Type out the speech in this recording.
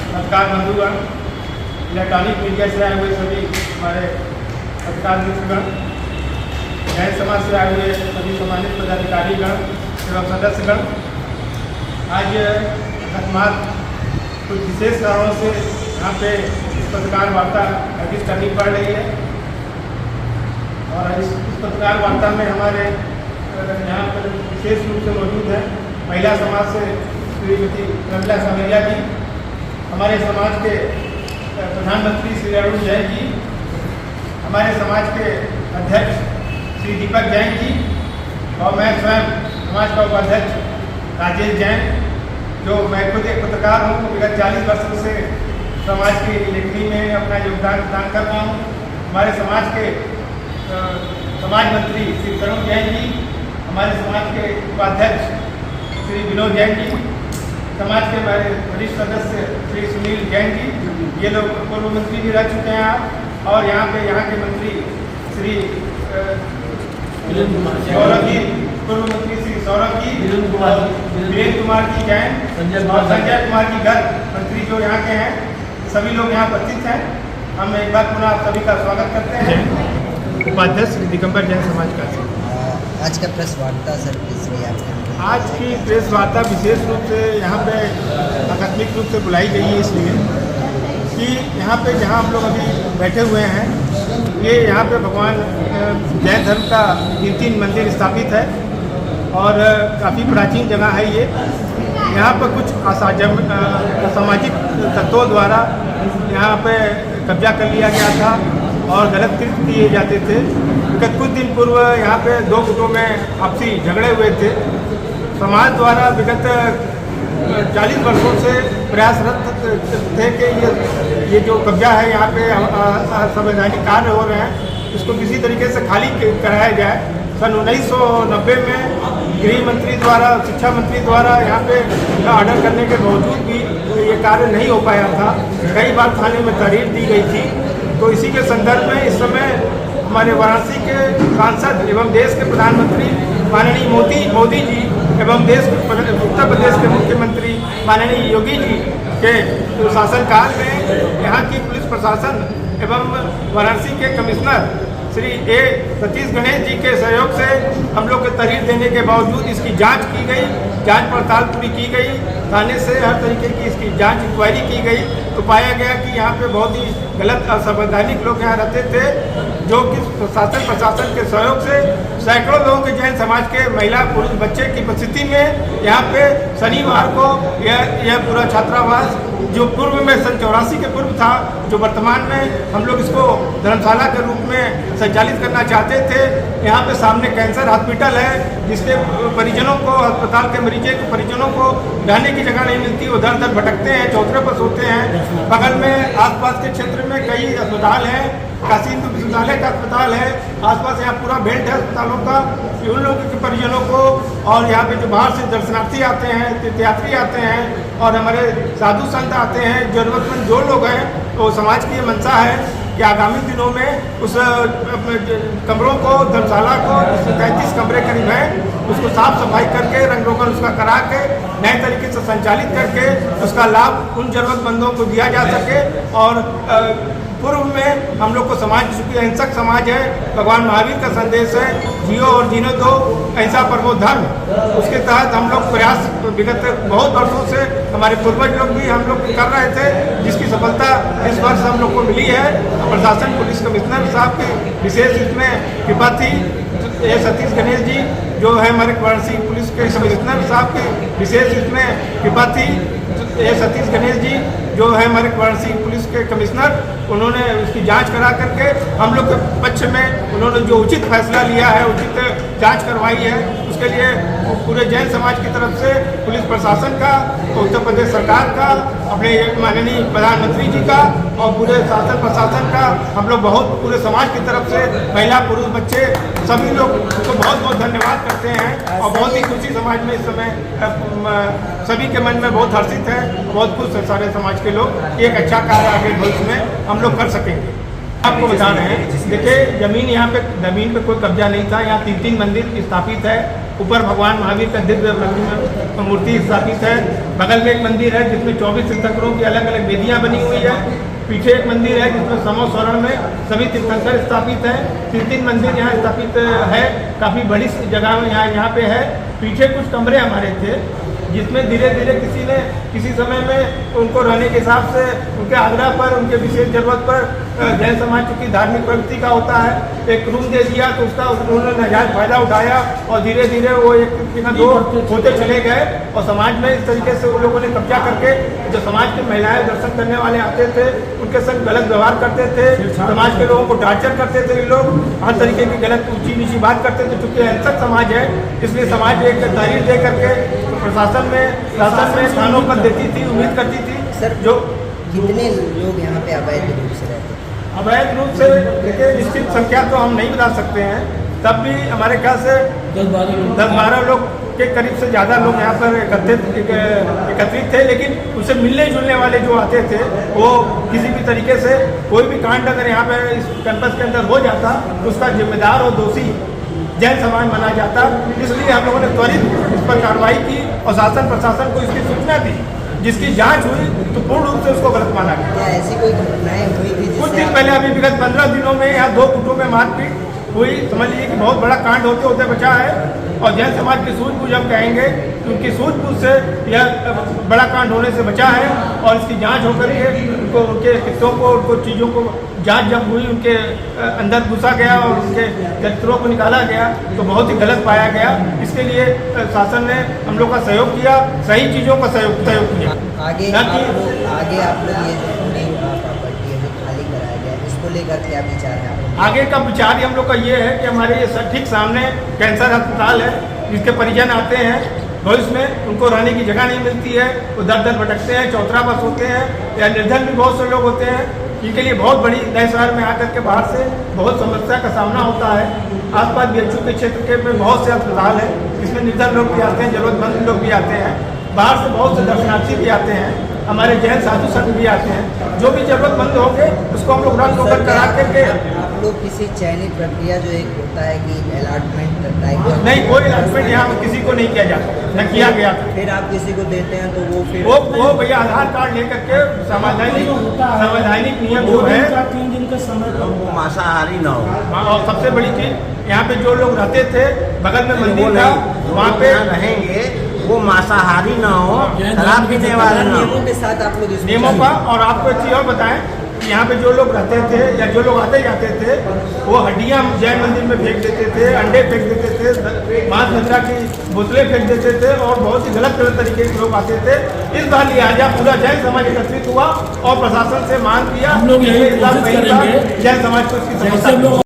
पत्रकार बंधुगण, electronic media से आए हुए सभी हमारे पत्रकार मित्रगण, जैन समाज से आए हुए सभी सम्मानित पदाधिकारीगण एवं सदस्यगण, आज अकस्मात कुछ विशेष कारणों से यहाँ पे पत्रकार वार्ता आयोजित करनी पड़ रही है और इस पत्रकार वार्ता में हमारे यहाँ पर विशेष रूप से मौजूद है महिला समाज से श्रीमती रमीला सावरिया जी, हमारे समाज के प्रधानमंत्री श्री अरुण जैन जी, हमारे समाज के अध्यक्ष श्री दीपक जैन जी और मैं स्वयं समाज का उपाध्यक्ष राजेश जैन, जो मैं खुद एक पत्रकार हूँ। विगत 40 वर्षों से समाज की लेखनी में अपना योगदान प्रदान कर रहा हूँ। हमारे समाज के समाज मंत्री श्री तरुण जैन जी, हमारे समाज के उपाध्यक्ष श्री विनोद जैन जी, समाज के हमारे वरिष्ठ सदस्य श्री सुनील जैन जी, ये लोग पूर्व मंत्री भी रह चुके हैं आप, और यहाँ के मंत्री श्री सौरभ जी, पूर्व मंत्री श्री सौरभ जी, वीरेंद्र कुमार जी जैन और संजय कुमार जी गर्ग, मंत्री जो यहाँ के हैं, सभी लोग यहाँ उपस्थित हैं। हम एक बार पुनः आप सभी का स्वागत करते हैं। उपाध्यक्ष श्री दिगंबर जैन समाज का। आज का प्रेस वार्ता सर किस लिए आपने? आज की प्रेस वार्ता विशेष रूप से यहाँ पे आकस्मिक रूप से बुलाई गई है, इसलिए कि यहाँ पे जहाँ हम लोग अभी बैठे हुए हैं, ये यहाँ पे भगवान जैन धर्म का 3 मंदिर स्थापित है और काफ़ी प्राचीन जगह है ये। यहाँ पर कुछ असामाजिक तत्वों द्वारा यहाँ पे कब्जा कर लिया गया था और गलत कृत्य किए जाते थे। विगत कुछ दिन पूर्व यहाँ पे 2 गुटों में आपसी झगड़े हुए थे। समाज द्वारा विगत 40 वर्षों से प्रयासरत थे कि ये जो कब्जा है यहाँ पे असंवैधानिक कार्य हो रहे हैं, इसको किसी तरीके से खाली कराया जाए। सन 1990 में गृह मंत्री द्वारा, शिक्षा मंत्री द्वारा यहाँ पे ऑर्डर करने के बावजूद भी ये कार्य नहीं हो पाया था। कई बार थाने में तहरीर दी गई थी। तो इसी के संदर्भ में इस समय हमारे वाराणसी के सांसद एवं देश के प्रधानमंत्री माननीय मोदी जी एवं उत्तर प्रदेश के मुख्यमंत्री माननीय योगी जी के शासनकाल में यहाँ की पुलिस प्रशासन एवं वाराणसी के कमिश्नर श्री ए सतीश गणेश जी के सहयोग से हम लोग के तहरीर देने के बावजूद इसकी जांच की गई, जांच पड़ताल पूरी की गई, थाने से हर तरीके की इसकी जांच इंक्वायरी की गई। तो पाया गया कि यहाँ पे बहुत ही गलत असंवैधानिक लोग यहाँ रहते थे, जो कि प्रशासन के सहयोग से सैकड़ों लोगों के जैन समाज के महिला पुरुष बच्चे की उपस्थिति में यहाँ पे शनिवार को यह पूरा छात्रावास, जो पूर्व में सन 84 के पूर्व था, जो वर्तमान में हम लोग इसको धर्मशाला के रूप में संचालित करना चाहते थे। यहाँ पे सामने कैंसर हॉस्पिटल है, जिसके परिजनों को, अस्पताल के मरीजों के परिजनों को रहने की जगह नहीं मिलती, वो दर भटकते हैं, चौतरे पर सोते हैं। बगल में आसपास के क्षेत्र में कई अस्पताल हैं, काशी हिंदू विश्वविद्यालय का अस्पताल है, आसपास यहाँ पूरा बेल्ट है अस्पतालों का। उन लोगों के परिजनों को, और यहाँ पे जो बाहर से दर्शनार्थी आते हैं, तीर्थयात्री आते हैं और हमारे साधु संत आते हैं, जरूरतमंद जो लोग हैं, तो समाज की ये मंशा है कि आगामी दिनों में उस कमरों को, धर्मशाला को, 33 कमरे करीब हैं, उसको साफ सफाई करके, रंग रोगन उसका करा के, नए तरीके से संचालित करके उसका लाभ उन जरूरतमंदों को दिया जा सके। और पूर्व में हम लोग को समाज, चूँकि अहिंसक समाज है, भगवान महावीर का संदेश है, जियो और जीने दो, अहिंसा परमो धर्म, उसके तहत हम लोग प्रयास विगत बहुत वर्षों से हमारे पूर्वज लोग भी हम लोग कर रहे थे, जिसकी सफलता इस वर्ष हम लोग को मिली है। प्रशासन पुलिस कमिश्नर साहब की विशेष इसमें कृपा थी। ए सतीश गणेश जी जो है हमारे वाराणसी पुलिस के कमिश्नर साहब की विशेष इसमें कृपा थी। ए सतीश गणेश जी जो है हमारे वाराणसी पुलिस के कमिश्नर, उन्होंने उसकी जांच करा करके हम लोग के पक्ष में उन्होंने जो उचित फैसला लिया है, उचित जांच करवाई है, उसके लिए पूरे जैन समाज की तरफ से पुलिस प्रशासन का, उत्तर प्रदेश सरकार का, अपने माननीय प्रधानमंत्री जी का और पूरे शासन प्रशासन का हम लोग बहुत पूरे समाज की तरफ से महिला पुरुष बच्चे सभी लोग को बहुत बहुत धन्यवाद करते हैं। और बहुत ही खुशी समाज में इस समय सभी के मन में बहुत हर्षित है, बहुत खुश है सारे समाज के लोग। एक अच्छा कार्य आगे भविष्य में हम लोग कर सकेंगे। आपको बता रहे हैं, देखिए जमीन यहाँ पे कोई कब्जा नहीं था। यहाँ 3 मंदिर स्थापित है ऊपर भगवान महावीर का दिव्य प्रतिमा मूर्ति स्थापित है। बगल में एक मंदिर है जिसमें 24 तीर्थंकरों की अलग अलग वेदियाँ बनी हुई है। पीछे एक मंदिर है जिसमें समो स्वर्ण में सभी तीर्थंकर स्थापित हैं। 3 मंदिर यहाँ स्थापित है, काफ़ी बड़ी जगह में यहाँ पे है। पीछे कुछ कमरे हमारे थे जिसमें धीरे धीरे किसी समय में उनको रहने के हिसाब से उनके आग्रह पर, उनके विशेष जरूरत पर जैन समाज चूँकि धार्मिक प्रवृत्ति का होता है, एक रूम दे दिया तो उसका उन्होंने नाजायज फायदा उठाया और धीरे धीरे वो एक दो होते चले गए और समाज में इस तरीके से उन लोगों ने कब्जा करके जो समाज की महिलाएं दर्शन करने वाले आते थे उनके संग गलत व्यवहार करते थे, समाज के लोगों को टार्चर करते थे। ये लोग हर तरीके की गलत ऊंची नीची बात करते थे। चूँकि हिंसक समाज है इसलिए समाज एक तारीफ दे करके प्रशासन में थानों पर देती थी, उम्मीद करती थी। सर जो कितने लोग यहाँ पे अवैध रूप से रहते हैं? अवैध रूप से देखिए निश्चित संख्या तो हम नहीं बता सकते हैं, तब भी हमारे ख्याल से 10-12 लोग के करीब से ज़्यादा लोग यहाँ पर एकत्रित थे। लेकिन उससे मिलने जुलने वाले जो आते थे वो किसी भी तरीके से कोई भी कांड अगर यहाँ पे इस कैंपस के अंदर हो जाता तो उसका जिम्मेदार और दोषी जैन समाज माना जाता। इसलिए हम लोगों ने त्वरित इस पर कार्रवाई की और शासन प्रशासन को इसकी सूचना दी, जिसकी जांच हुई तो पूर्ण रूप से उसको गलत माना गया। क्या ऐसी कोई घटनाएं हुई थी? कुछ दिन पहले अभी विगत 15 दिनों में यहाँ 2 गुटों में मारपीट हुई। समझ लीजिए कि बहुत बड़ा कांड होते होते बचा है और जैन समाज की सूझबूझ हम कहेंगे क्योंकि सूझबूझ से यह बड़ा कांड होने से बचा है और इसकी जांच होकर के उनको उनके किस्सों को उनको चीज़ों को जांच जब हुई उनके अंदर घुसा गया और उनके चरित्रों को निकाला गया तो बहुत ही गलत पाया गया। इसके लिए शासन ने हम लोग का सहयोग किया, सही चीज़ों का सहयोग किया। आगे आप लोग ये जो पूरी प्रॉपर्टी है जो खाली कराया गया इसको लेकर क्या विचार है? आगे का विचार हम लोग का ये है कि हमारे ठीक सामने कैंसर अस्पताल है जिसके परिजन आते हैं, भविष्य में उनको रहने की जगह नहीं मिलती है, वो दर दर भटकते हैं, चौतरा बस होते हैं या निर्धन भी बहुत से लोग होते हैं। इनके लिए बहुत बड़ी नए शहर में आकर के बाहर से बहुत समस्या का सामना होता है। आसपास बीएचयू के क्षेत्र के में बहुत से अस्पताल हैं जिसमें निर्धन लोग भी आते हैं, जरूरतमंद लोग भी आते हैं, बाहर से बहुत से दर्शनार्थी भी आते हैं, हमारे जैन साधु संत भी आते हैं। जो भी जरूरतमंद होंगे उसको हम लोग रन होकर करा करके आप लोग किसी चयनित प्रक्रिया जो एक होता है कि अलॉटमेंट करता है नहीं, कोई अलॉटमेंट यहाँ किसी को नहीं किया जाता, न किया गया। फिर आप किसी को देते हैं तो वो फिर वो भैया आधार कार्ड लेकर के संवैधानिक नियम जो है 3 दिन का समय वो मांसाहारी ना हो। और सबसे बड़ी चीज यहाँ पे जो लोग रहते थे बगल में मंदिर था वहाँ पे रहेंगे वो मांसाहारी ना हो, शराब पीने वाले ना हो। नियमों के साथ आप लोग नियमों का। और आपको एक चीज़ और बताएं कि यहाँ पे जो लोग रहते थे या जो लोग आते जाते थे वो हड्डियाँ जैन मंदिर में फेंक देते थे, अंडे फेंक देते थे, मांस मदिरा की बोतलें फेंक देते थे और बहुत ही गलत तरीके के लोग आते थे। इस बार लिहाजा पूरा जैन समाज एकत्रित हुआ और प्रशासन से मांग किया हम लोग यही कोशिश करेंगे जैन समाज को इसकी समस्या